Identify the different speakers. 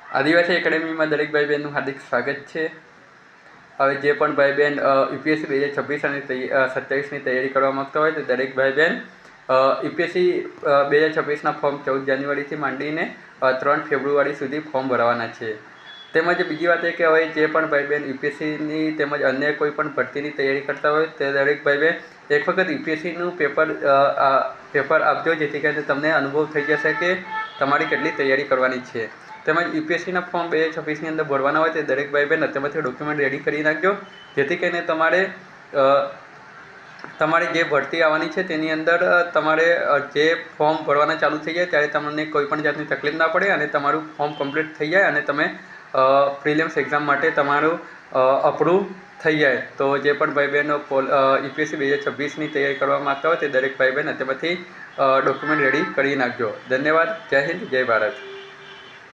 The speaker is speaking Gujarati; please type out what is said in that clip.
Speaker 1: આદિવાસી એકેડેમીમાં દરેક ભાઈ બહેનનું હાર્દિક સ્વાગત છે। હવે જે પણ ભાઈ બહેન યુપીએસસી 2026 અને 27ની તૈયારી કરવા માગતા હોય તો દરેક ભાઈ બહેન યુપીએસસી 2026ના ફોર્મ 14 જાન્યુઆરીથી માંડીને 3 ફેબ્રુઆરી સુધી ફોર્મ ભરવાના છે। તેમજ બીજી વાત એ કે હવે જે પણ ભાઈ બહેન યુપીએસસીની તેમજ અન્ય કોઈ પણ ભરતીની તૈયારી કરતા હોય તે દરેક ભાઈ બહેન એક વખત યુપીએસસીનું પેપર આપજો, જેથી કરીને તમને અનુભવ થઈ જશે કે તમારી કેટલી તૈયારી કરવાની છે। તેમજ યુપીએસસીના ફોર્મ 2026ની અંદર ભરવાના હોય તે દરેક ભાઈ બહેન અત્યારથી ડોક્યુમેન્ટ રેડી કરી નાખજો, જેથી કરીને તમારી જે ભરતી આવવાની છે તેની અંદર તમારે જે ફોર્મ ભરવાના ચાલુ થઈ જાય ત્યારે તમને કોઈ પણ જાતની તકલીફ ના પડે અને તમારું ફોર્મ કમ્પ્લીટ થઈ જાય અને તમે પ્રિલિમ્સ એક્ઝામ માટે તમારું અપ્રૂવ થઈ જાય। તો જે પણ ભાઈ બહેનો યુપીએસસી 2026ની તૈયારી કરવા માગતા હોય તે દરેક ભાઈ બહેન અત્યારથી ડોક્યુમેન્ટ રેડી કરી નાખજો। ધન્યવાદ। જય હિન્દ, જય ભારત।